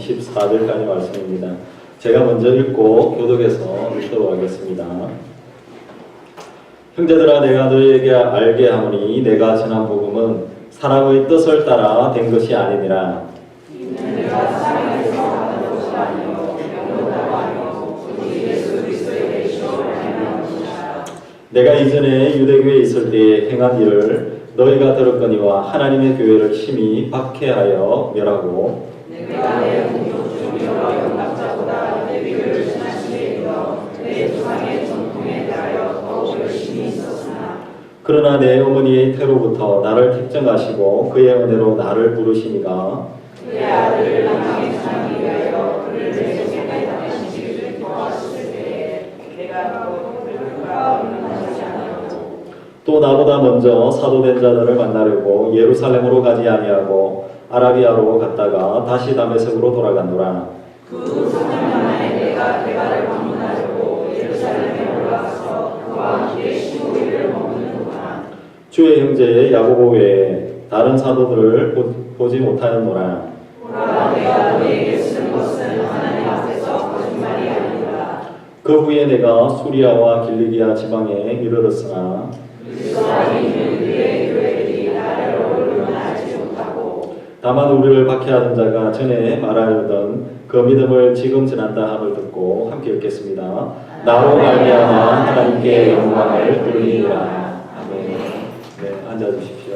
24절까지 말씀입니다. 제가 먼저 읽고 교독해서 읽도록 하겠습니다. 형제들아, 내가 너희에게 알게 하노니 내가 전한 복음은 사람의 뜻을 따라 된 것이 아니니라. 내가 이전에 유대교에 있을 때 행한 일을 너희가 들었거니와 하나님의 교회를 심히 박해하여 멸하고 내가 내 공동주의와 영락자보다 내 교회를 신하시게 되어 내 조상의 전통에 대하여 더욱 열심히 있었으나 그러나 내 어머니의 태로부터 나를 택정하시고 그의 은혜로 나를 부르시니가 그의 아들 남방의 사랑이 위하여 그를 내 속에 담으시기를 도와주실 때에 내가 또 나보다 먼저 사도된 자들을 만나려고 예루살렘으로 가지 아니하고 아라비아로 갔다가 다시 다메섹으로 돌아간노라. 그 3년 만에 내가 대가를 방문하려고 예루살렘에 올라가서 그와 함께 15일을 머무는구나. 주의 형제 야고보 외에 다른 사도들을 보지 못하였노라. 보라, 내가 너희에게 쓰는 것은 하나님 앞에서 거짓말이 아니라. 그 후에 내가 수리아와 길리기아 지방에 이르렀으나 다만 우리를 박해하던 자가 전에 말하려던 그 믿음을 지금 전한다 함을 듣고 함께 읽겠습니다. 나로 말미암아 하나님께 영광을 돌리리라. 아멘. 네, 앉아주십시오.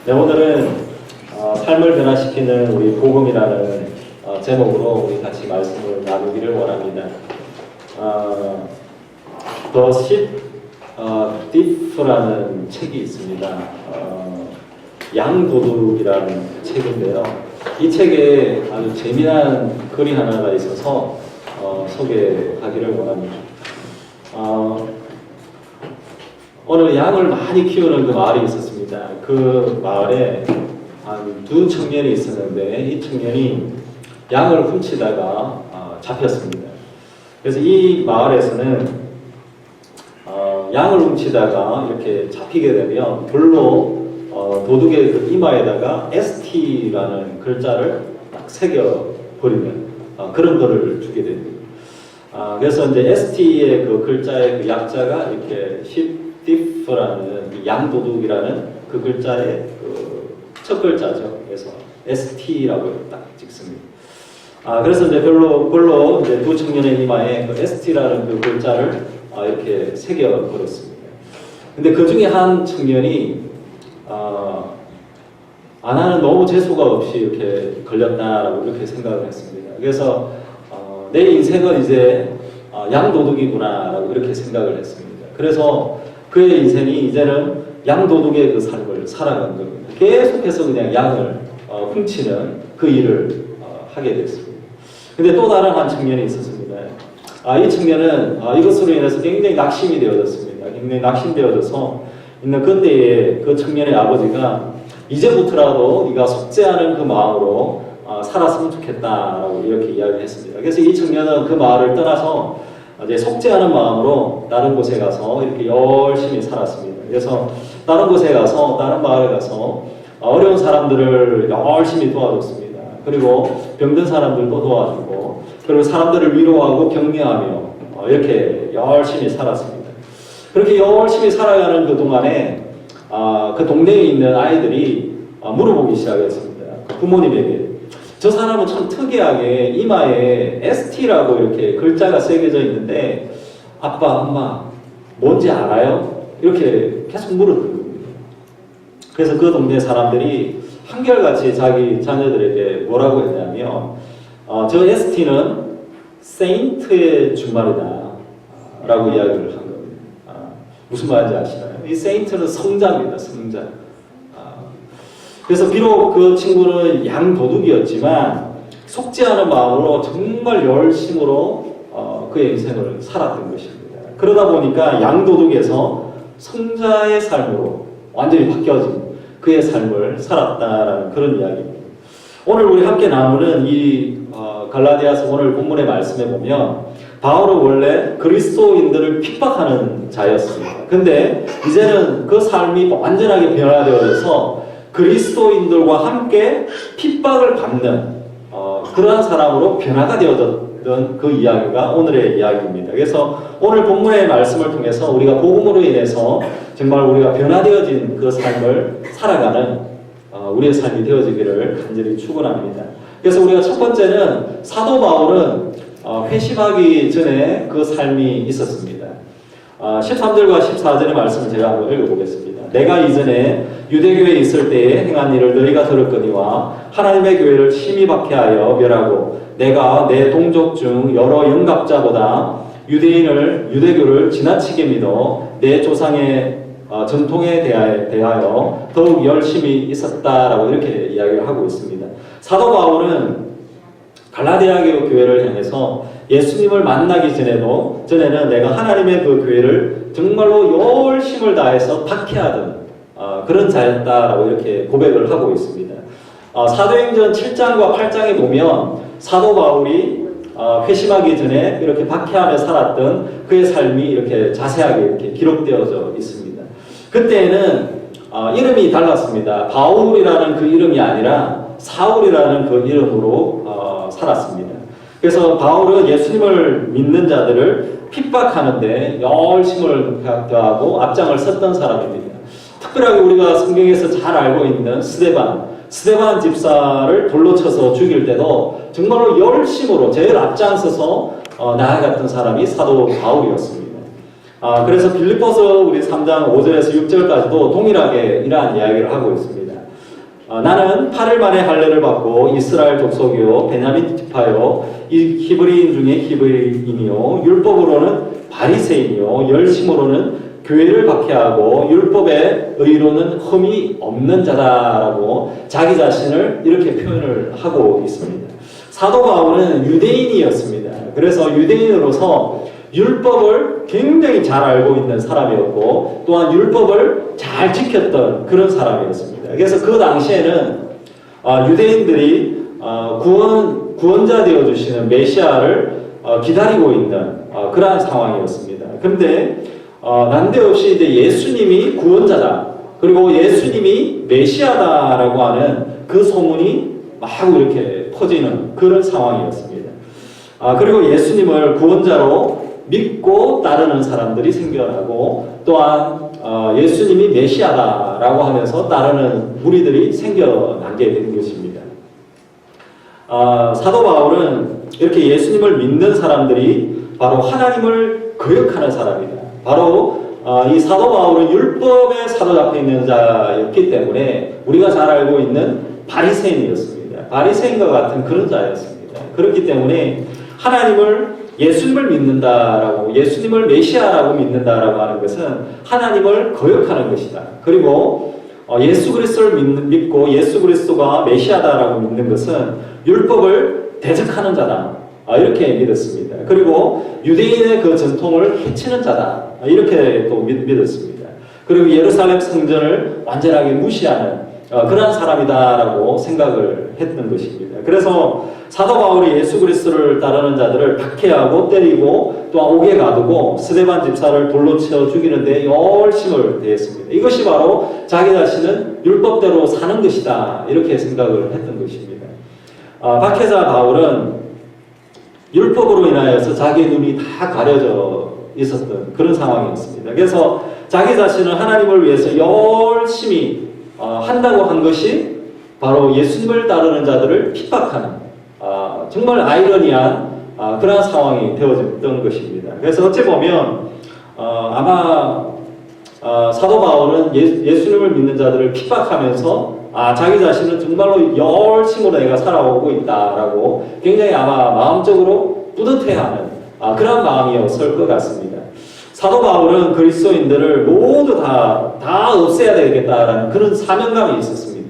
네, 오늘은 삶을 변화시키는 우리 복음이라는 제목으로 우리 같이 말씀을 나누기를 원합니다. The Sheep Thief라는 책이 있습니다. 양도둑이라는 책인데요. 이 책에 아주 재미난 글이 하나가 있어서 소개하기를 원합니다. 어느 양을 많이 키우는 그 마을이 있었습니다. 그 마을에 한 두 청년이 있었는데 이 청년이 양을 훔치다가 잡혔습니다. 그래서 이 마을에서는 양을 훔치다가 이렇게 잡히게 되면 돌로 도둑의 그 이마에다가 ST라는 글자를 딱 새겨버리면 그런 거를 주게 됩니다. 그래서 이제 ST의 그 글자의 그 약자가 이렇게 Sheep Thief라는 양도둑이라는 그 글자의 그 첫 글자죠. 그래서 ST라고 딱 찍습니다. 그래서 이제 별로 이제 두 청년의 이마에 그 ST라는 그 글자를 이렇게 새겨버렸습니다. 근데 그 중에 한 청년이 나는 너무 재수가 없이 이렇게 걸렸다라고 이렇게 생각을 했습니다. 그래서 내 인생은 이제 양도둑이구나라고 이렇게 생각을 했습니다. 그래서 그의 인생이 이제는 양도둑의 그 삶을 살아간 겁니다. 계속해서 그냥 양을 훔치는 그 일을 하게 됐습니다. 근데 또 다른 한 청년이 있었습니다. 이 청년은 이것으로 인해서 굉장히 낙심이 되어졌습니다. 굉장히 낙심되어져서 있는 그때에 그 청년의 아버지가 이제부터라도 네가 속죄하는 그 마음으로 살았으면 좋겠다라고 이렇게 이야기했습니다. 그래서 이 청년은 그 마을을 떠나서 이제 속죄하는 마음으로 다른 곳에 가서 이렇게 열심히 살았습니다. 그래서 다른 곳에 가서 다른 마을에 가서 어려운 사람들을 열심히 도와줬습니다. 그리고 병든 사람들도 도와주고 그리고 사람들을 위로하고 격려하며 이렇게 열심히 살았습니다. 그렇게 열심히 살아가는 그 동안에 그 동네에 있는 아이들이 물어보기 시작했습니다. 부모님에게 저 사람은 참 특이하게 이마에 ST라고 이렇게 글자가 새겨져 있는데 아빠, 엄마 뭔지 알아요? 이렇게 계속 물었던 겁니다. 그래서 그 동네 사람들이 한결같이 자기 자녀들에게 뭐라고 했냐면 저 ST는 세인트의 준말이다 라고 이야기를 한 겁니다. 무슨 말인지 아시나요? 이 세인트는 성자입니다. 성자. 그래서 비록 그 친구는 양도둑이었지만 속죄하는 마음으로 정말 열심으로 그의 인생을 살았던 것입니다. 그러다 보니까 양도둑에서 성자의 삶으로 완전히 바뀌어진 그의 삶을 살았다라는 그런 이야기입니다. 오늘 우리 함께 나누는 이 갈라디아서 오늘 본문의 말씀에 보면 바울은 원래 그리스도인들을 핍박하는 자였습니다. 근데 이제는 그 삶이 완전하게 변화되어져서 그리스도인들과 함께 핍박을 받는 그러한 사람으로 변화가 되어졌던 그 이야기가 오늘의 이야기입니다. 그래서 오늘 본문의 말씀을 통해서 우리가 복음으로 인해서 정말 우리가 변화되어진 그 삶을 살아가는 우리의 삶이 되어지기를 간절히 축원합니다. 그래서 우리가 첫 번째는 사도 바울은 회심하기 전에 그 삶이 있었습니다. 13절과 14절의 말씀을 제가 한번 읽어보겠습니다. 내가 이전에 유대교에 있을 때에 행한 일을 너희가 들었거니와 하나님의 교회를 심히 박해하여 멸하고 내가 내 동족 중 여러 영갑자보다 유대교를 지나치게 믿어 내 조상의 전통에 대하여 더욱 열심히 있었다라고 이렇게 이야기를 하고 있습니다. 사도 바울은 갈라디아 교회를 향해서 예수님을 만나기 전에는 내가 하나님의 그 교회를 정말로 열심을 다해서 박해하던 그런 자였다라고 이렇게 고백을 하고 있습니다. 사도행전 7장과 8장에 보면 사도 바울이 회심하기 전에 이렇게 박해하며 살았던 그의 삶이 이렇게 자세하게 이렇게 기록되어져 있습니다. 그때는 이름이 달랐습니다. 바울이라는 그 이름이 아니라 사울이라는 그 이름으로 살았습니다. 그래서 바울은 예수님을 믿는 자들을 핍박하는데 열심을 다하고 앞장을 섰던 사람입니다. 특별하게 우리가 성경에서 잘 알고 있는 스데반 집사를 돌로 쳐서 죽일 때도 정말로 열심으로 제일 앞장서서 나아갔던 사람이 사도 바울이었습니다. 그래서 빌립보서 우리 3장 5절에서 6절까지도 동일하게 이러한 이야기를 하고 있습니다. 나는 8일 만에 할례를 받고 이스라엘 족속이요 베냐민 지파요 이 히브리인 중에 히브리인이요 율법으로는 바리새인이요 열심으로는 교회를 박해하고 율법의 의로는 흠이 없는 자다라고 자기 자신을 이렇게 표현을 하고 있습니다. 사도 바울은 유대인이었습니다. 그래서 유대인으로서 율법을 굉장히 잘 알고 있는 사람이었고 또한 율법을 잘 지켰던 그런 사람이었습니다. 그래서 그 당시에는 유대인들이 구원자 되어주시는 메시아를 기다리고 있는 그러한 상황이었습니다. 그런데 난데없이 이제 예수님이 구원자다 그리고 예수님이 메시아다라고 하는 그 소문이 막 이렇게 퍼지는 그런 상황이었습니다. 그리고 예수님을 구원자로 믿고 따르는 사람들이 생겨나고 또한 예수님이 메시아다라고 하면서 따르는 무리들이 생겨나게 된 것입니다. 사도 바울은 이렇게 예수님을 믿는 사람들이 바로 하나님을 거역하는 사람이다. 바로 이 사도 바울은 율법에 사로잡혀 있는 자였기 때문에 우리가 잘 알고 있는 바리새인이었습니다. 바리새인과 같은 그런 자였습니다. 그렇기 때문에 예수님을 믿는다라고 예수님을 메시아라고 믿는다라고 하는 것은 하나님을 거역하는 것이다. 그리고 예수 그리스도를 믿고 예수 그리스도가 메시아다라고 믿는 것은 율법을 대적하는 자다. 이렇게 믿었습니다. 그리고 유대인의 그 전통을 해치는 자다. 이렇게 또 믿었습니다. 그리고 예루살렘 성전을 완전하게 무시하는 그러한 사람이다라고 생각을 했던 것입니다. 그래서 사도 바울이 예수 그리스도를 따르는 자들을 박해하고 때리고 또한 옥에 가두고 스데반 집사를 돌로 쳐 죽이는데 열심을 다했습니다. 이것이 바로 자기 자신은 율법대로 사는 것이다 이렇게 생각을 했던 것입니다. 박해자 바울은 율법으로 인하여서 자기의 눈이 다 가려져 있었던 그런 상황이었습니다. 그래서 자기 자신을 하나님을 위해서 열심히 한다고 한 것이 바로 예수님을 따르는 자들을 핍박하는 정말 아이러니한 그러한 상황이 되어졌던 것입니다. 그래서 어찌 보면 아마 사도 바울은 예수님을 믿는 자들을 핍박하면서 자기 자신은 정말로 열심으로 내가 살아오고 있다라고 굉장히 아마 마음적으로 뿌듯해하는 그런 마음이었을 것 같습니다. 사도 바울은 그리스도인들을 모두 다 없애야 되겠다라는 그런 사명감이 있었습니다.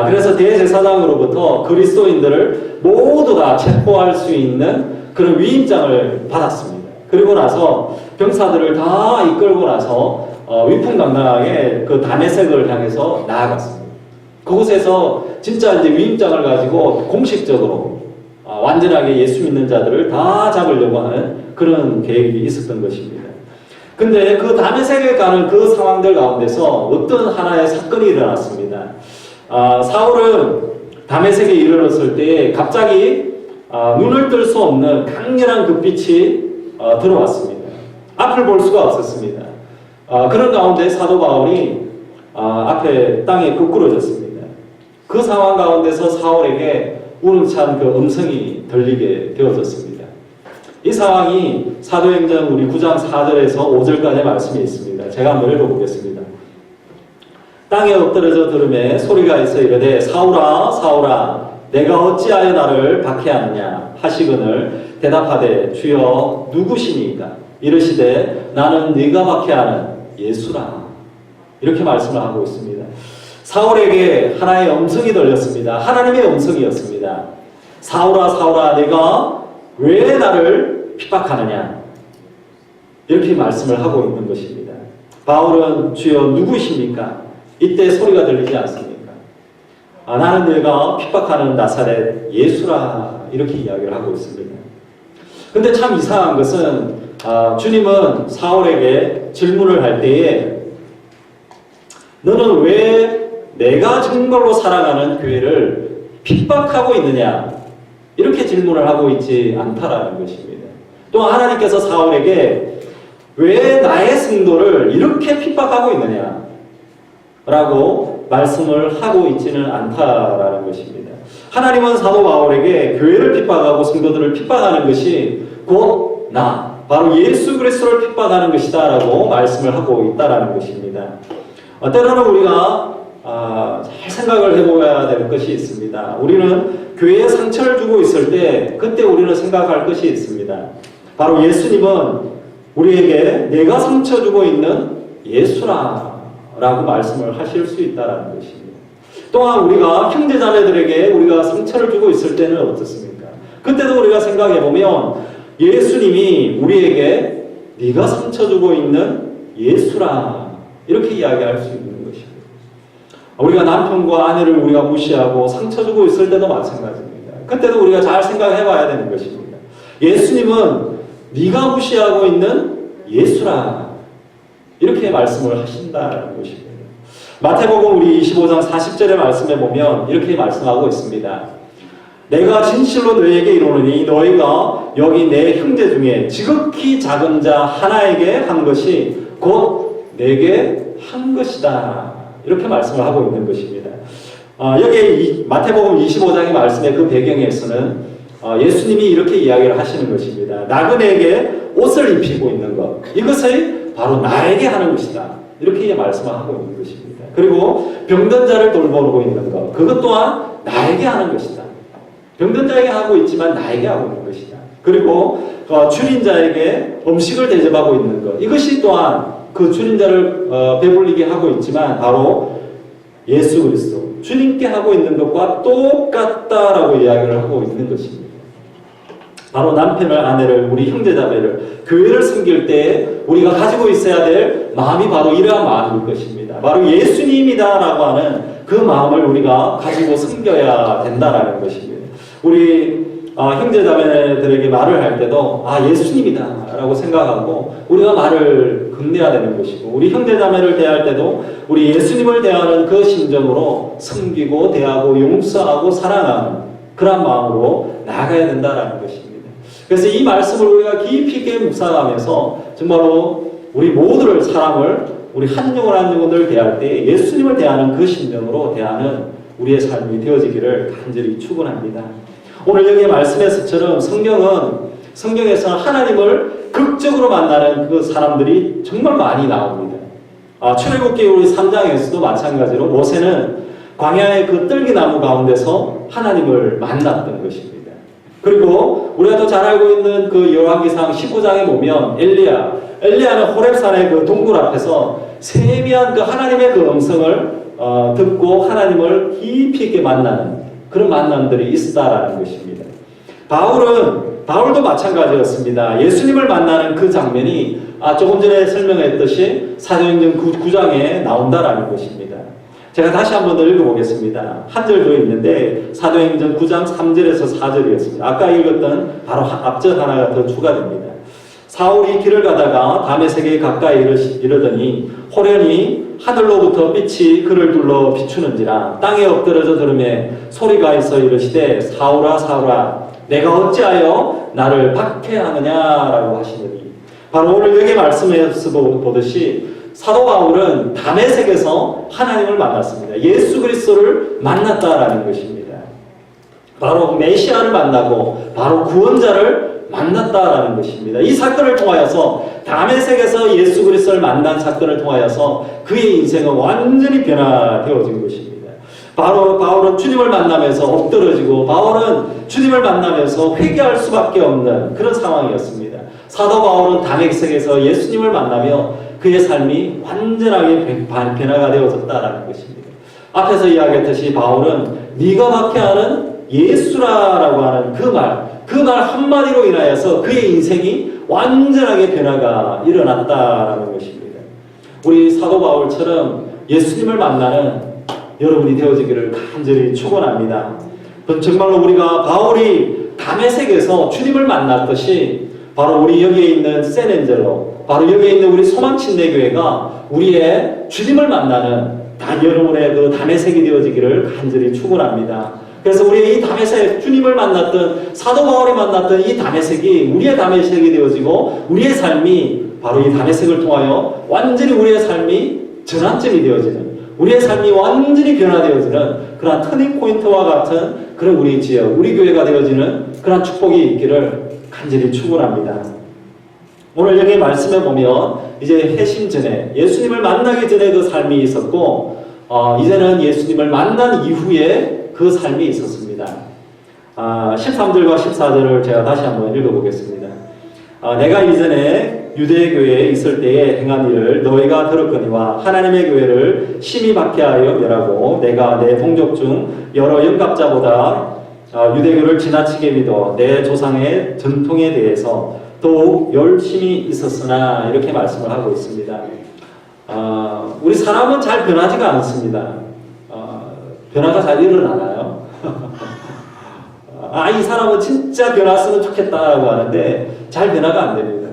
그래서 대제사장으로부터 그리스도인들을 모두 다 체포할 수 있는 그런 위임장을 받았습니다. 그리고 나서 병사들을 다 이끌고 나서 위풍당당하게 그 다메섹을 향해서 나아갔습니다. 그곳에서 진짜 이제 위임장을 가지고 공식적으로 완전하게 예수 믿는 자들을 다 잡으려고 하는 그런 계획이 있었던 것입니다. 근데 그 다메섹에 가는 그 상황들 가운데서 어떤 하나의 사건이 일어났습니다. 사울은 다메섹에 이르렀을 때 갑자기 눈을 뜰 수 없는 강렬한 그 빛이 들어왔습니다. 앞을 볼 수가 없었습니다. 그런 가운데 사도 바울이 앞에 땅에 끄꾸러졌습니다. 그 상황 가운데서 사울에게 우렁찬 그 음성이 들리게 되어졌습니다. 이 상황이 사도행전 우리 9장 4절에서 5절까지의 말씀이 있습니다. 제가 한번 읽어보겠습니다. 땅에 엎드려져 들음에 소리가 있어 이르되 사울아 사울아 내가 어찌하여 나를 박해하느냐 하시거늘 대답하되 주여 누구시니까 이르시되 나는 네가 박해하는 예수라. 이렇게 말씀을 하고 있습니다. 사울에게 하나의 음성이 들렸습니다. 하나님의 음성이었습니다. 사울아 사울아 내가 왜 나를 핍박하느냐 이렇게 말씀을 하고 있는 것입니다. 바울은 주여 누구십니까? 이때 소리가 들리지 않습니까? 나는 내가 핍박하는 나사렛 예수라 이렇게 이야기를 하고 있습니다. 근데 참 이상한 것은 주님은 사울에게 질문을 할 때에 너는 왜 내가 정말로 사랑하는 교회를 핍박하고 있느냐 이렇게 질문을 하고 있지 않다라는 것입니다. 또한 하나님께서 사울에게 왜 나의 성도를 이렇게 핍박하고 있느냐 라고 말씀을 하고 있지는 않다라는 것입니다. 하나님은 사도 바울에게 교회를 핍박하고 성도들을 핍박하는 것이 곧 나, 바로 예수 그리스도를 핍박하는 것이다 라고 말씀을 하고 있다라는 것입니다. 때로는 우리가 잘 생각을 해보아야 될 것이 있습니다. 우리는 교회에 상처를 주고 있을 때 그때 우리는 생각할 것이 있습니다. 바로 예수님은 우리에게 내가 상처 주고 있는 예수라 라고 말씀을 하실 수 있다는 것입니다. 또한 우리가 형제자매들에게 우리가 상처를 주고 있을 때는 어떻습니까? 그때도 우리가 생각해보면 예수님이 우리에게 네가 상처 주고 있는 예수라 이렇게 이야기할 수 있는 것입니다. 우리가 남편과 아내를 우리가 무시하고 상처 주고 있을 때도 마찬가지입니다. 그때도 우리가 잘 생각해 봐야 되는 것입니다. 예수님은 네가 무시하고 있는 예수라 이렇게 말씀을 하신다는 것입니다. 마태복음 우리 25장 40절의 말씀에 보면 이렇게 말씀하고 있습니다. 내가 진실로 너희에게 이르노니 너희가 여기 내 형제 중에 지극히 작은 자 하나에게 한 것이 곧 내게 한 것이다. 이렇게 말씀을 하고 있는 것입니다. 여기 마태복음 25장의 말씀의 그 배경에서는 예수님이 이렇게 이야기를 하시는 것입니다. 나그네에게 옷을 입히고 있는 것 이것을 바로 나에게 하는 것이다. 이렇게 말씀을 하고 있는 것입니다. 그리고 병든 자를 돌보고 있는 것 그것 또한 나에게 하는 것이다. 병든 자에게 하고 있지만 나에게 하고 있는 것이다. 그리고 줄인 자에게 음식을 대접하고 있는 것 이것이 또한 그 줄인 자를 배불리게 하고 있지만 바로 예수 그리스도 주님께 하고 있는 것과 똑같다라고 이야기를 하고 있는 것입니다. 바로 남편을 아내를 우리 형제자매를 교회를 섬길 때 우리가 가지고 있어야 될 마음이 바로 이러한 마음일 것입니다. 바로 예수님이다라고 하는 그 마음을 우리가 가지고 섬겨야 된다라는 것입니다. 우리 형제자매들에게 말을 할 때도 예수님이다 라고 생각하고 우리가 말을 건네야 되는 것이고 우리 형제자매를 대할 때도 우리 예수님을 대하는 그 심정으로 섬기고 대하고 용서하고 사랑하는 그런 마음으로 나아가야 된다는 것입니다. 그래서 이 말씀을 우리가 깊이 있게 묵상하면서 정말로 우리 모두를 사람을 우리 한 영혼 한 영혼을 대할 때 예수님을 대하는 그 심정으로 대하는 우리의 삶이 되어지기를 간절히 축원합니다. 오늘 여기 말씀에서처럼 성경에서 하나님을 극적으로 만나는 그 사람들이 정말 많이 나옵니다. 출애굽기 우리 3장에서도 마찬가지로 모세는 광야의 그 뜰기나무 가운데서 하나님을 만났던 것입니다. 그리고 우리가 또 잘 알고 있는 그 열왕기상 15장에 보면 엘리야는 호렙산의 그 동굴 앞에서 세미한 그 하나님의 그 음성을 듣고 하나님을 깊이 있게 만나는 그런 만남들이 있다라는 것입니다. 바울도 마찬가지였습니다. 예수님을 만나는 그 장면이 조금 전에 설명했듯이 사도행전 9장에 나온다라는 것입니다. 제가 다시 한번 더 읽어보겠습니다. 한 절 더 있는데 사도행전 9장 3절에서 4절이었습니다. 아까 읽었던 바로 앞절 하나가 더 추가됩니다. 사울이 길을 가다가 다메섹에 가까이 이르더니 호련히 하늘로부터 빛이 그를 둘러 비추는지라 땅에 엎드러져 들음에 소리가 있어 이르시되 사울아 사울아 내가 어찌하여 나를 박해하느냐라고 하시더니 바로 오늘 여기 말씀에서 보듯이 사도 바울은 다메섹에서 하나님을 만났습니다. 예수 그리스도를 만났다라는 것입니다. 바로 메시아를 만나고 바로 구원자를 만났다라는 것입니다. 이 사건을 통하여서 다메섹에서 예수 그리스도를 만난 사건을 통하여서 그의 인생은 완전히 변화되어진 것입니다. 바로 바울은 주님을 만나면서 엎드러지고 바울은 주님을 만나면서 회개할 수밖에 없는 그런 상황이었습니다. 사도 바울은 다메섹에서 예수님을 만나며 그의 삶이 완전하게 변화가 되어졌다라는 것입니다. 앞에서 이야기했듯이 바울은 네가 박해하는 예수라라고 하는 그 말 한마디로 인하여서 그의 인생이 완전하게 변화가 일어났다라는 것입니다. 우리 사도 바울처럼 예수님을 만나는 여러분이 되어지기를 간절히 축원합니다. 정말로 우리가 바울이 다메섹에서 주님을 만났듯이 바로 우리 여기에 있는 샌엔젤로, 바로 여기에 있는 우리 소망침례교회가 우리의 주님을 만나는 여러분의 그 다메섹이 되어지기를 간절히 축원합니다. 그래서 우리 이 다메섹, 주님을 만났던 사도 바울이 만났던 이 다메섹이 우리의 다메섹이 되어지고 우리의 삶이 바로 이 다메섹을 통하여 완전히 우리의 삶이 전환점이 되어지는, 우리의 삶이 완전히 변화되어지는 그런 터닝 포인트와 같은 그런 우리 지역, 우리 교회가 되어지는 그런 축복이 있기를 간절히 축원합니다. 오늘 여기 말씀에 보면 이제 회심 전에 예수님을 만나기 전에 그 삶이 있었고 이제는 예수님을 만난 이후에 그 삶이 있었습니다. 13절과 14절을 제가 다시 한번 읽어보겠습니다. 내가 이전에 유대교회에 있을 때에 행한 일을 너희가 들었거니와 하나님의 교회를 심히 박해하여 멸하고 내가 내 동족 중 여러 영갑자보다 유대교를 지나치게 믿어 내 조상의 전통에 대해서 더욱 열심히 있었으나 이렇게 말씀을 하고 있습니다. 우리 사람은 잘 변하지가 않습니다. 변화가 잘 일어나나요? 이 사람은 진짜 변했으면 좋겠다라고 하는데 잘 변화가 안 됩니다.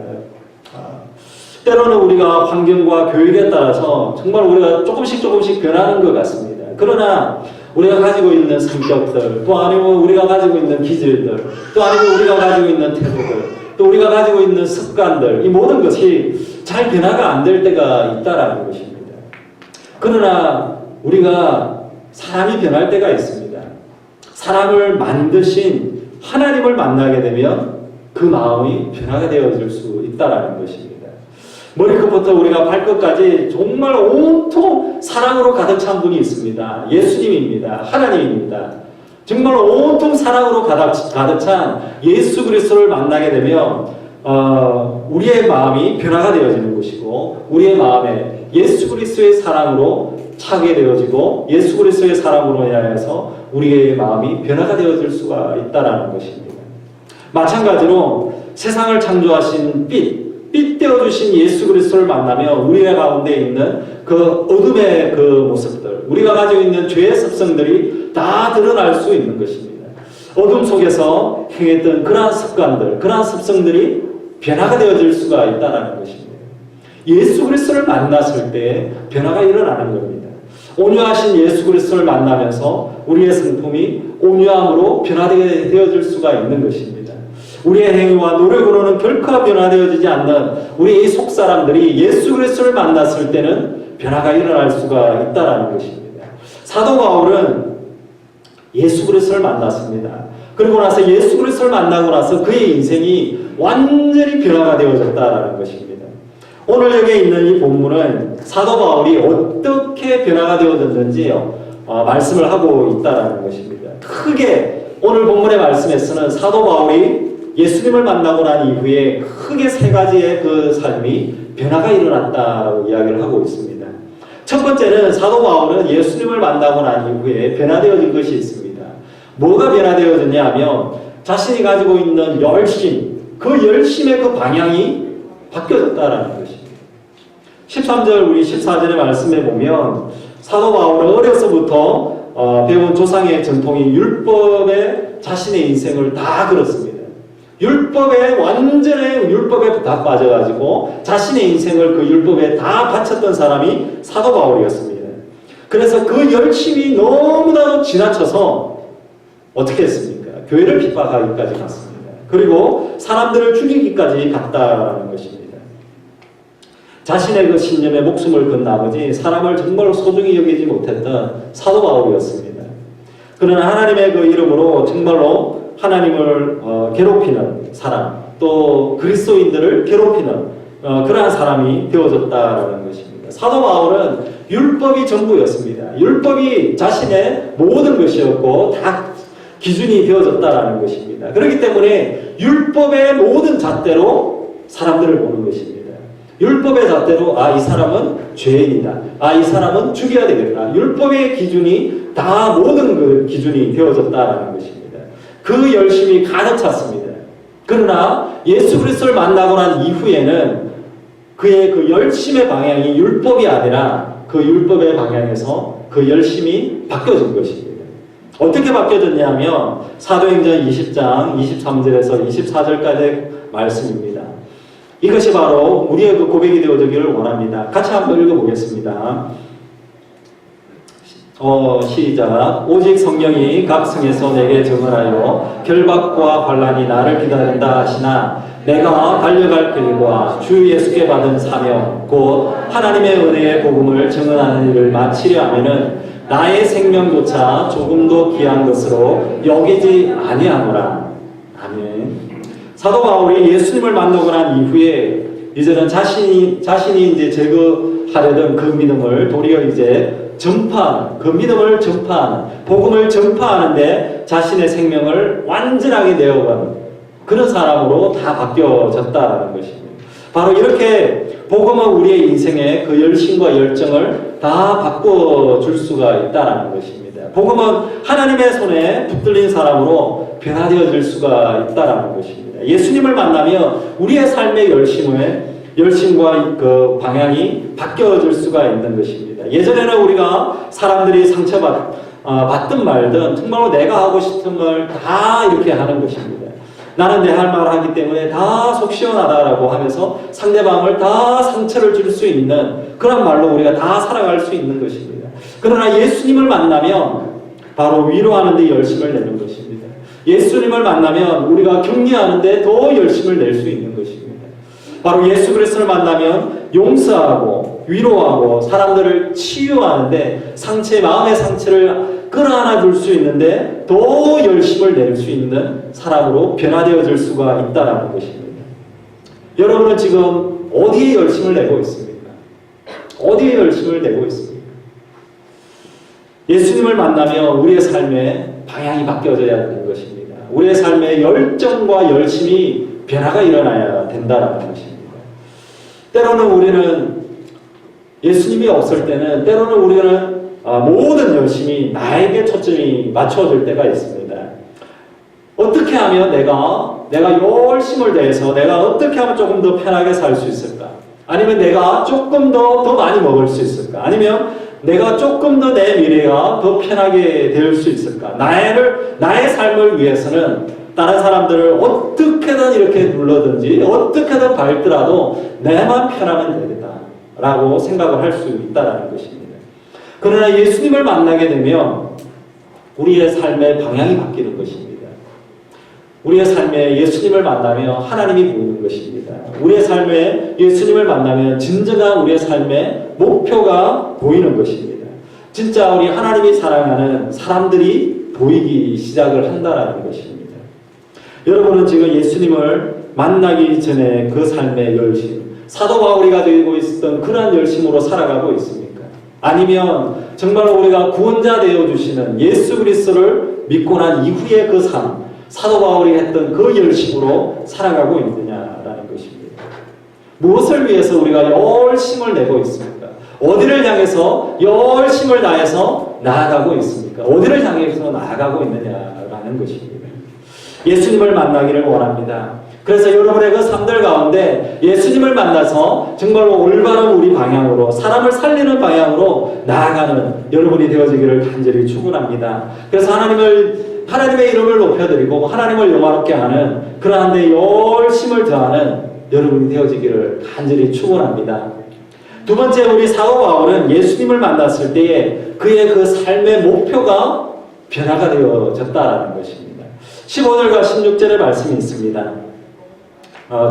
때로는 우리가 환경과 교육에 따라서 정말 우리가 조금씩 변하는 것 같습니다. 그러나 우리가 가지고 있는 성격들, 또 아니면 우리가 가지고 있는 기질들, 또 아니면 우리가 가지고 있는 태도들, 또 우리가 가지고 있는 습관들, 이 모든 것이 잘 변화가 안 될 때가 있다라는 것입니다. 그러나 우리가 사람이 변할 때가 있습니다. 사람을 만드신 하나님을 만나게 되면 그 마음이 변화가 되어질 수 있다는 것입니다. 머리끝부터 우리가 발끝까지 정말 온통 사랑으로 가득 찬 분이 있습니다. 예수님입니다. 하나님입니다. 정말 온통 사랑으로 가득 찬 예수 그리스도를 만나게 되면 우리의 마음이 변화가 되어지는 것이고 우리의 마음에 예수 그리스도의 사랑으로 차게 되어지고 예수 그리스도의 사랑으로 인하여서 우리의 마음이 변화가 되어질 수가 있다는 것입니다. 마찬가지로 세상을 창조하신 빛 되어주신 예수 그리스도를 만나며 우리의 가운데 있는 그 어둠의 그 모습들, 우리가 가지고 있는 죄의 습성들이 다 드러날 수 있는 것입니다. 어둠 속에서 행했던 그러한 습관들, 그러한 습성들이 변화가 되어질 수가 있다는 것입니다. 예수 그리스도를 만났을 때 변화가 일어나는 겁니다. 온유하신 예수 그리스도를 만나면서 우리의 성품이 온유함으로 변화되어질 수가 있는 것입니다. 우리의 행위와 노력으로는 결코 변화되어지지 않는 우리의 속사람들이 예수 그리스도를 만났을 때는 변화가 일어날 수가 있다는 것입니다. 사도 바울은 예수 그리스도를 만났습니다. 그리고 나서 예수 그리스도를 만나고 나서 그의 인생이 완전히 변화가 되어졌다는 것입니다. 오늘 여기 있는 이 본문은 사도 바울이 어떻게 변화가 되어졌는지요, 말씀을 하고 있다는 것입니다. 크게 오늘 본문의 말씀에서는 사도 바울이 예수님을 만나고 난 이후에 크게 세 가지의 그 삶이 변화가 일어났다고 이야기를 하고 있습니다. 첫 번째는 사도 바울은 예수님을 만나고 난 이후에 변화되어진 것이 있습니다. 뭐가 변화되어졌냐 하면 자신이 가지고 있는 열심, 그 열심의 그 방향이 바뀌어졌다는 것입니다. 13절 우리 14절의 말씀에 보면 사도 바울은 어려서부터 배운 조상의 전통인 율법에 자신의 인생을 다 걸었습니다. 율법에 완전히 율법에 다 빠져가지고 자신의 인생을 그 율법에 다 바쳤던 사람이 사도 바울이었습니다. 그래서 그 열심이 너무나도 지나쳐서 어떻게 했습니까? 교회를 핍박하기까지 갔습니다. 그리고 사람들을 죽이기까지 갔다라는 것입니다. 자신의 그 신념에 목숨을 건 나머지 사람을 정말 소중히 여기지 못했던 사도 바울이었습니다. 그러나 하나님의 그 이름으로 정말로 하나님을 괴롭히는 사람, 또 그리스도인들을 괴롭히는 그러한 사람이 되어졌다라는 것입니다. 사도 바울은 율법이 전부였습니다. 율법이 자신의 모든 것이었고 다 기준이 되어졌다라는 것입니다. 그렇기 때문에 율법의 모든 잣대로 사람들을 보는 것입니다. 율법의 잣대로 이 사람은 죄인이다. 이 사람은 죽여야 되겠다. 율법의 기준이 다 모든 그 기준이 되어졌다라는 것입니다. 그 열심이 가득 찼습니다. 그러나 예수 그리스도를 만나고 난 이후에는 그의 그 열심의 방향이 율법이 아니라 그 율법의 방향에서 그 열심이 바뀌어진 것입니다. 어떻게 바뀌어졌냐면 사도행전 20장 23절에서 24절까지의 말씀입니다. 이것이 바로 우리의 그 고백이 되어지기를 원합니다. 같이 한번 읽어보겠습니다. 시작. 오직 성령이 각 성에서 내게 증언하여 결박과 환난이 나를 기다린다 하시나 내가 달려갈 길과 주 예수께 받은 사명 곧 하나님의 은혜의 복음을 증언하는 일을 마치려 하면은 나의 생명조차 조금도 귀한 것으로 여기지 아니하노라. 아멘. 사도 바울이 예수님을 만나고 난 이후에 이제는 자신이 이제 제거하려던 그 믿음을 도리어 이제 전파하는, 그 믿음을 전파하는, 복음을 전파하는데 자신의 생명을 완전하게 내어가는 그런 사람으로 다 바뀌어졌다라는 것입니다. 바로 이렇게 복음은 우리의 인생의 그 열심과 열정을 다 바꿔줄 수가 있다는 것입니다. 복음은 하나님의 손에 붙들린 사람으로 변화되어질 수가 있다는 것입니다. 예수님을 만나면 우리의 삶의 열심과 그 방향이 바뀌어질 수가 있는 것입니다. 예전에는 우리가 사람들이 상처받든 말든 정말로 내가 하고 싶은 걸 다 이렇게 하는 것입니다. 나는 내 할 말을 하기 때문에 다 속 시원하다라고 하면서 상대방을 다 상처를 줄 수 있는 그런 말로 우리가 다 살아갈 수 있는 것입니다. 그러나 예수님을 만나면 바로 위로하는 데 열심을 내는 것입니다. 예수님을 만나면 우리가 격려하는 데 더 열심을 낼 수 있는 것입니다. 바로 예수 그리스도를 만나면 용서하고 위로하고 사람들을 치유하는데 마음의 상처를 끌어안아 줄 수 있는데 더 열심을 낼 수 있는 사람으로 변화되어질 수가 있다는 것입니다. 여러분은 지금 어디에 열심을 내고 있습니까? 어디에 열심을 내고 있습니까? 예수님을 만나면 우리의 삶의 방향이 바뀌어져야 되는 것입니다. 우리의 삶의 열정과 열심이 변화가 일어나야 된다는 것입니다. 때로는 우리는 예수님이 없을 때는 때로는 우리는 모든 열심이 나에게 초점이 맞춰질 때가 있습니다. 어떻게 하면 내가 열심을 다해서 내가 어떻게 하면 조금 더 편하게 살 수 있을까? 아니면 내가 조금 더 많이 먹을 수 있을까? 아니면 내가 조금 더 내 미래가 더 편하게 될 수 있을까? 나의 삶을 위해서는 다른 사람들을 어떻게든 이렇게 눌러든지 어떻게든 밟더라도 내만 편하면 되겠다라고 생각을 할 수 있다는 것입니다. 그러나 예수님을 만나게 되면 우리의 삶의 방향이 바뀌는 것입니다. 우리의 삶에 예수님을 만나면 하나님이 보이는 것입니다. 우리의 삶에 예수님을 만나면 진정한 우리의 삶의 목표가 보이는 것입니다. 진짜 우리 하나님이 사랑하는 사람들이 보이기 시작을 한다는 것입니다. 여러분은 지금 예수님을 만나기 전에 그 삶의 열심, 사도 바울이 가지고 있었던 그러한 열심으로 살아가고 있습니까? 아니면 정말로 우리가 구원자 되어주시는 예수 그리스도를 믿고 난 이후의 그 삶, 사도 바울이 했던 그 열심으로 살아가고 있느냐라는 것입니다. 무엇을 위해서 우리가 열심을 내고 있습니까? 어디를 향해서 열심을 다해서 나아가고 있습니까? 어디를 향해서 나아가고 있느냐라는 것입니다. 예수님을 만나기를 원합니다. 그래서 여러분의 그 삶들 가운데 예수님을 만나서 정말로 올바른 우리 방향으로 사람을 살리는 방향으로 나아가는 여러분이 되어지기를 간절히 축원합니다. 그래서 하나님을 하나님의 이름을 높여드리고 하나님을 영화롭게 하는 그러한 데 열심을 더하는 여러분이 되어지기를 간절히 축원합니다. 두 번째, 우리 사도 바울은 예수님을 만났을 때에 그의 그 삶의 목표가 변화가 되어졌다라는 것입니다. 15절과 16절의 말씀이 있습니다.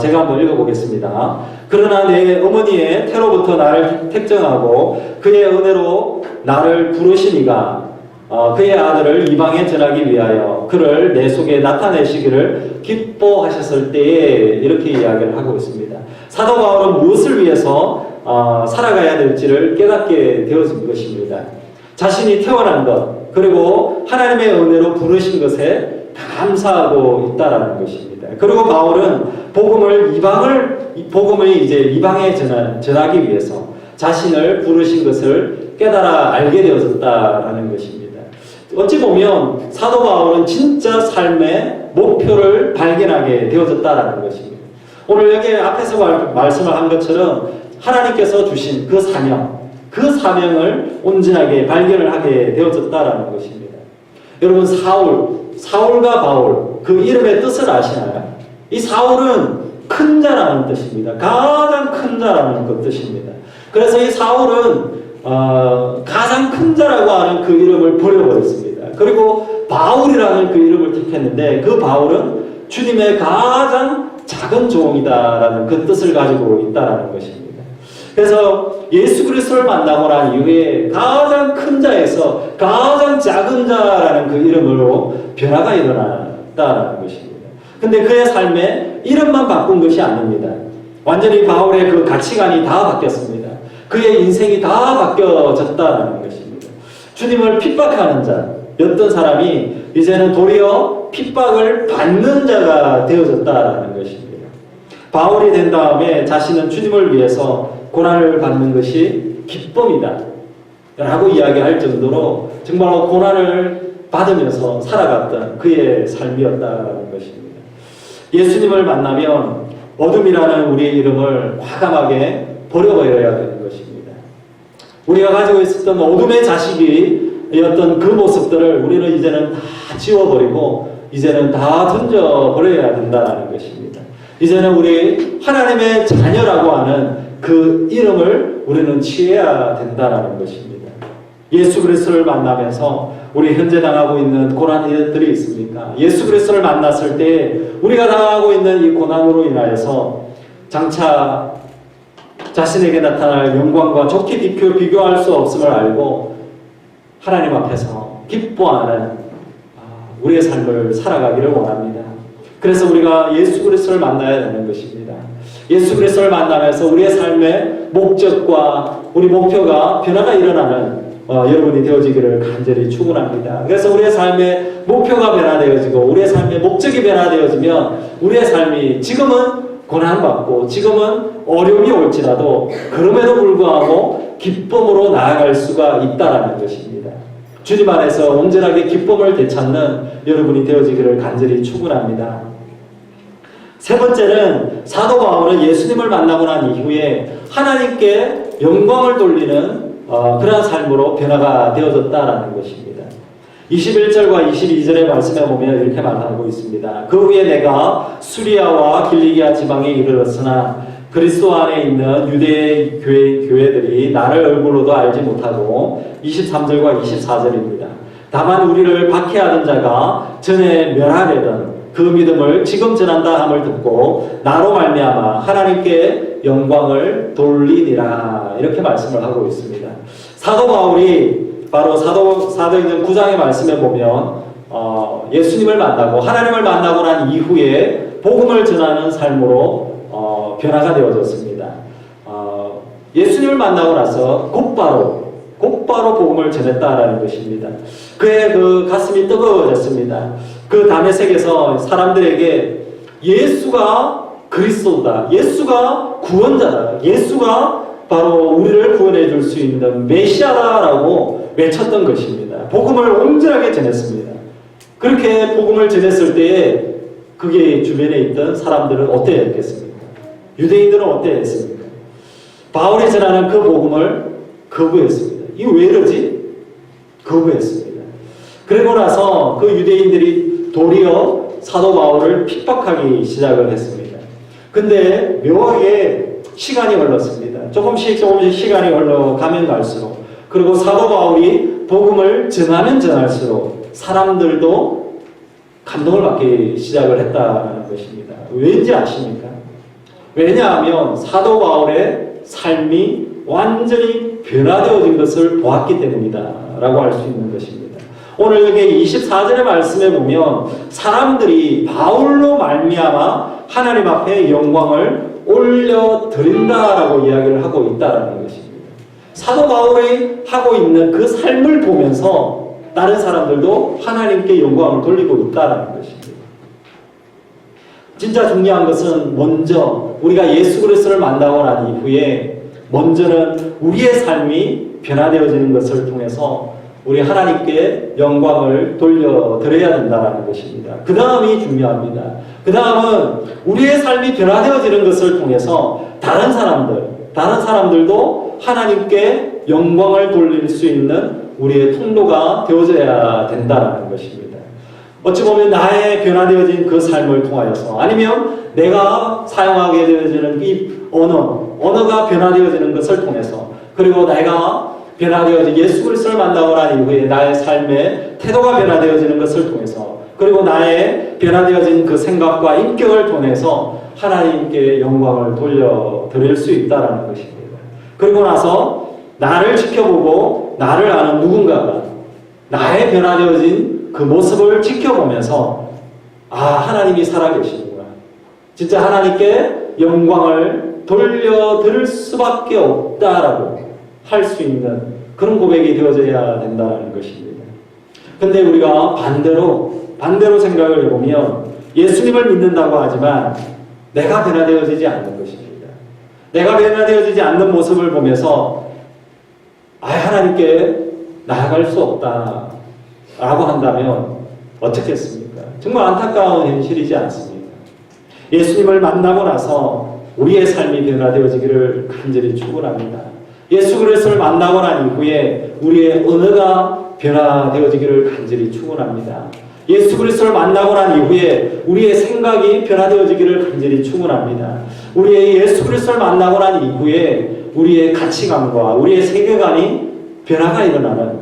제가 한번 읽어보겠습니다. 그러나 내 어머니의 태로부터 나를 택정하고 그의 은혜로 나를 부르시니가 그의 아들을 이방에 전하기 위하여 그를 내 속에 나타내시기를 기뻐하셨을 때에 이렇게 이야기를 하고 있습니다. 사도 바울은 무엇을 위해서 살아가야 될지를 깨닫게 되어진 것입니다. 자신이 태어난 것, 그리고 하나님의 은혜로 부르신 것에 감사하고 있다라는 것입니다. 그리고 바울은 복음을 이방에 전하기 위해서 자신을 부르신 것을 깨달아 알게 되어졌다라는 것입니다. 어찌 보면 사도 바울은 진짜 삶의 목표를 발견하게 되어졌다라는 것입니다. 오늘 여기 앞에서 말씀을 한 것처럼 하나님께서 주신 그 사명을 온전하게 발견을 하게 되어졌다라는 것입니다. 여러분, 사울과 바울, 그 이름의 뜻을 아시나요? 이 사울은 큰 자라는 뜻입니다. 가장 큰 자라는 그 뜻입니다. 그래서 이 사울은 가장 큰 자라고 하는 그 이름을 버려버렸습니다. 그리고 바울이라는 그 이름을 택했는데 그 바울은 주님의 가장 작은 종이다라는 그 뜻을 가지고 있다라는 것입니다. 그래서 예수 그리스도를 만나고 난 이후에 가장 큰 자에서 가장 작은 자라는 그 이름으로 변화가 일어났다는 것입니다. 근데 그의 삶에 이름만 바꾼 것이 아닙니다. 완전히 바울의 그 가치관이 다 바뀌었습니다. 그의 인생이 다 바뀌어졌다는 것입니다. 주님을 핍박하는 자였던 사람이 이제는 도리어 핍박을 받는 자가 되어졌다는 것입니다. 바울이 된 다음에 자신은 주님을 위해서 고난을 받는 것이 기쁨이다 라고 이야기할 정도로 정말로 고난을 받으면서 살아갔던 그의 삶이었다는 것입니다. 예수님을 만나면 어둠이라는 우리의 이름을 과감하게 버려버려야 되는 것입니다. 우리가 가지고 있었던 어둠의 자식이었던 그 모습들을 우리는 이제는 다 지워버리고 이제는 다 던져버려야 된다는 것입니다. 이제는 우리 하나님의 자녀라고 하는 그 이름을 우리는 취해야 된다는 것입니다. 예수 그리스도를 만나면서 우리 현재 당하고 있는 고난들이 있습니까? 예수 그리스도를 만났을 때 우리가 당하고 있는 이 고난으로 인하여서 장차 자신에게 나타날 영광과 좋게 비교할 수 없음을 알고 하나님 앞에서 기뻐하는 우리의 삶을 살아가기를 원합니다. 그래서 우리가 예수 그리스도를 만나야 되는 것입니다. 예수 그리스도를 만나면서 우리의 삶의 목적과 우리 목표가 변화가 일어나는 여러분이 되어지기를 간절히 축원합니다. 그래서 우리의 삶의 목표가 변화되어지고 우리의 삶의 목적이 변화되어지면 우리의 삶이 지금은 고난받고 지금은 어려움이 올지라도 그럼에도 불구하고 기쁨으로 나아갈 수가 있다는 것입니다. 주님 안에서 온전하게 기쁨을 되찾는 여러분이 되어지기를 간절히 축원합니다. 세 번째는 사도 바울은 예수님을 만나고 난 이후에 하나님께 영광을 돌리는 그러한 삶으로 변화가 되어졌다라는 것입니다. 21절과 22절의 말씀에 보면 이렇게 말하고 있습니다. 그 후에 내가 수리아와 길리기아 지방에 이르렀으나 그리스도 안에 있는 유대의 교회들이 나를 얼굴로도 알지 못하고 23절과 24절입니다. 다만 우리를 박해하던 자가 전에 멸하려던 그 믿음을 지금 전한다 함을 듣고 나로 말미암아 하나님께 영광을 돌리니라 이렇게 말씀을 하고 있습니다. 사도 바울이 바로 사도행전 9장의 말씀에 보면 예수님을 만나고 하나님을 만나고 난 이후에 복음을 전하는 삶으로 변화가 되어졌습니다. 예수님을 만나고 나서 곧바로 복음을 전했다라는 것입니다. 그의 그 가슴이 뜨거워졌습니다. 그 다메섹에서 사람들에게 예수가 그리스도다, 예수가 구원자다, 예수가 바로 우리를 구원해 줄 수 있는 메시아다라고 외쳤던 것입니다. 복음을 온전하게 전했습니다. 그렇게 복음을 전했을 때에 그게 주변에 있던 사람들은 어땠겠습니까? 유대인들은 어땠습니까? 바울이 전하는 그 복음을 거부했습니다. 이거 왜 이러지? 거부했습니다. 그리고 나서 그 유대인들이 도리어 사도 바울을 핍박하기 시작을 했습니다. 근데 묘하게 시간이 흘렀습니다. 조금씩 시간이 흘러가면 갈수록, 그리고 사도 바울이 복음을 전하면 전할수록 사람들도 감동을 받기 시작을 했다는 것입니다. 왠지 아십니까? 왜냐하면 사도 바울의 삶이 완전히 변화되어진 것을 보았기 때문이다 라고 할 수 있는 것입니다. 오늘 여기 24절의 말씀에 보면 사람들이 바울로 말미암아 하나님 앞에 영광을 올려드린다라고 이야기를 하고 있다는 것입니다. 사도 바울이 하고 있는 그 삶을 보면서 다른 사람들도 하나님께 영광을 돌리고 있다는 것입니다. 진짜 중요한 것은 먼저 우리가 예수 그리스도를 만나고 난 이후에 먼저는 우리의 삶이 변화되어지는 것을 통해서 우리 하나님께 영광을 돌려드려야 된다는 것입니다. 그 다음이 중요합니다. 그 다음은 우리의 삶이 변화되어지는 것을 통해서 다른 사람들도 하나님께 영광을 돌릴 수 있는 우리의 통로가 되어져야 된다는 것입니다. 어찌 보면 나의 변화되어진 그 삶을 통하여서, 아니면 내가 사용하게 되어지는 이 언어가 변화되어지는 것을 통해서, 그리고 내가 변화되어진 예수 그리스도를 만나고 난 이후에 나의 삶의 태도가 변화되어지는 것을 통해서, 그리고 나의 변화되어진 그 생각과 인격을 통해서 하나님께 영광을 돌려드릴 수 있다는 것입니다. 그리고 나서 나를 지켜보고 나를 아는 누군가가 나의 변화되어진 그 모습을 지켜보면서, 아, 하나님이 살아계시구나, 진짜 하나님께 영광을 돌려드릴 수밖에 없다라고 할 수 있는 그런 고백이 되어져야 된다는 것입니다. 근데 우리가 반대로 생각을 해보면 예수님을 믿는다고 하지만 내가 변화되어지지 않는 것입니다. 내가 변화되어지지 않는 모습을 보면서 하나님께 나아갈 수 없다 라고 한다면 어떻겠습니까? 정말 안타까운 현실이지 않습니까? 예수님을 만나고 나서 우리의 삶이 변화되어지기를 간절히 축원합니다. 예수 그리스도를 만나고 난 이후에 우리의 언어가 변화되어지기를 간절히 축원합니다. 예수 그리스도를 만나고 난 이후에 우리의 생각이 변화되어지기를 간절히 축원합니다. 우리의 예수 그리스도를 만나고 난 이후에 우리의 가치관과 우리의 세계관이 변화가 일어나는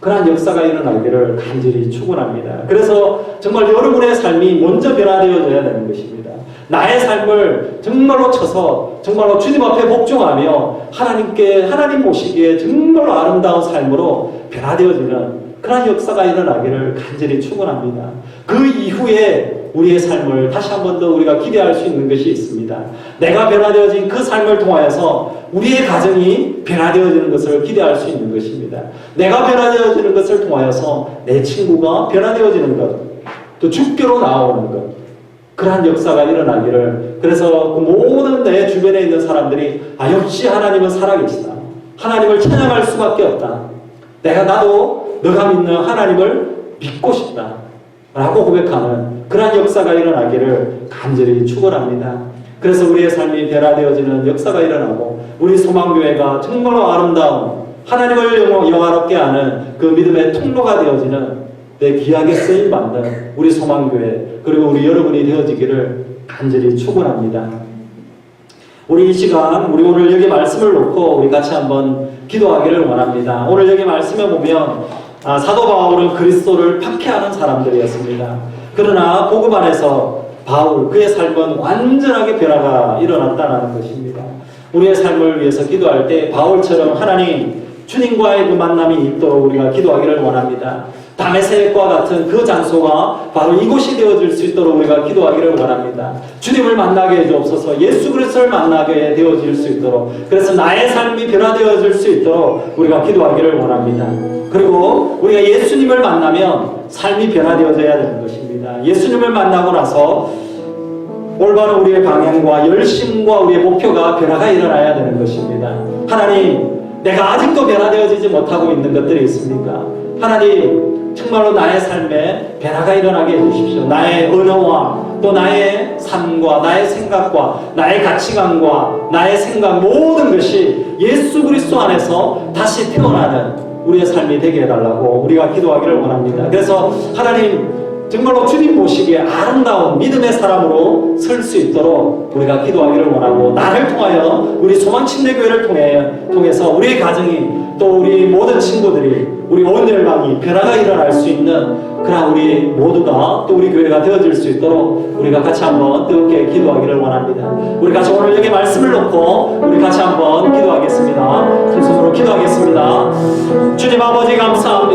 그러한 역사가 일어나기를 간절히 축원합니다. 그래서 정말 여러분의 삶이 먼저 변화되어져야 되는 것입니다. 나의 삶을 정말로 쳐서 정말로 주님 앞에 복종하며 하나님 보시기에 정말로 아름다운 삶으로 변화되어지는 그러한 역사가 일어나기를 간절히 축원합니다. 그 이후에 우리의 삶을 다시 한 번 더 우리가 기대할 수 있는 것이 있습니다. 내가 변화되어진 그 삶을 통하여서 우리의 가정이 변화되어지는 것을 기대할 수 있는 것입니다. 내가 변화되어지는 것을 통하여서 내 친구가 변화되어지는 것, 또 주교로 나오는 것, 그러한 역사가 일어나기를, 그래서 그 모든 내 주변에 있는 사람들이 역시 하나님은 살아계시다, 하나님을 찬양할 수밖에 없다, 나도 너가 믿는 하나님을 믿고 싶다 라고 고백하는 그러한 역사가 일어나기를 간절히 축원합니다. 그래서 우리의 삶이 변화되어지는 역사가 일어나고 우리 소망교회가 정말로 아름다운 하나님을 영화롭게 하는 그 믿음의 통로가 되어지는 내 귀하게 쓰임받는 우리 소망교회, 그리고 우리 여러분이 되어지기를 간절히 축원합니다. 우리 이 시간, 우리 오늘 여기 말씀을 놓고 우리 같이 한번 기도하기를 원합니다. 오늘 여기 말씀에 보면 사도 바울은 그리스도를 박해하는 사람들이었습니다. 그러나 복음 안에서 그의 삶은 완전하게 변화가 일어났다는 것입니다. 우리의 삶을 위해서 기도할 때 바울처럼 하나님, 주님과의 그 만남이 있도록 우리가 기도하기를 원합니다. 다메섹과 같은 그 장소가 바로 이곳이 되어질 수 있도록 우리가 기도하기를 원합니다. 주님을 만나게 해주옵소서. 예수 그리스도를 만나게 되어질 수 있도록, 그래서 나의 삶이 변화되어질 수 있도록 우리가 기도하기를 원합니다. 그리고 우리가 예수님을 만나면 삶이 변화되어져야 되는 것입니다. 예수님을 만나고 나서 올바른 우리의 방향과 열심과 우리의 목표가 변화가 일어나야 되는 것입니다. 하나님, 내가 아직도 변화되어지지 못하고 있는 것들이 있습니까? 하나님, 정말로 나의 삶에 변화가 일어나게 해주십시오. 나의 언어와 또 나의 삶과 나의 생각과 나의 가치관과 나의 생각 모든 것이 예수 그리스도 안에서 다시 태어나는 우리의 삶이 되게 해달라고 우리가 기도하기를 원합니다. 그래서 하나님 정말로 주님 보시기에 아름다운 믿음의 사람으로 설 수 있도록 우리가 기도하기를 원하고, 나를 통하여 우리 소망침례교회를 통해서 우리 가정이, 또 우리 모든 친구들이, 우리 온 열방이 변화가 일어날 수 있는 그러한 우리 모두가, 또 우리 교회가 되어질 수 있도록 우리가 같이 한번 뜨겁게 기도하기를 원합니다. 우리 같이 오늘 여기 말씀을 놓고 우리 같이 한번 기도하겠습니다. 큰 손으로 기도하겠습니다. 주님 아버지 감사합니다.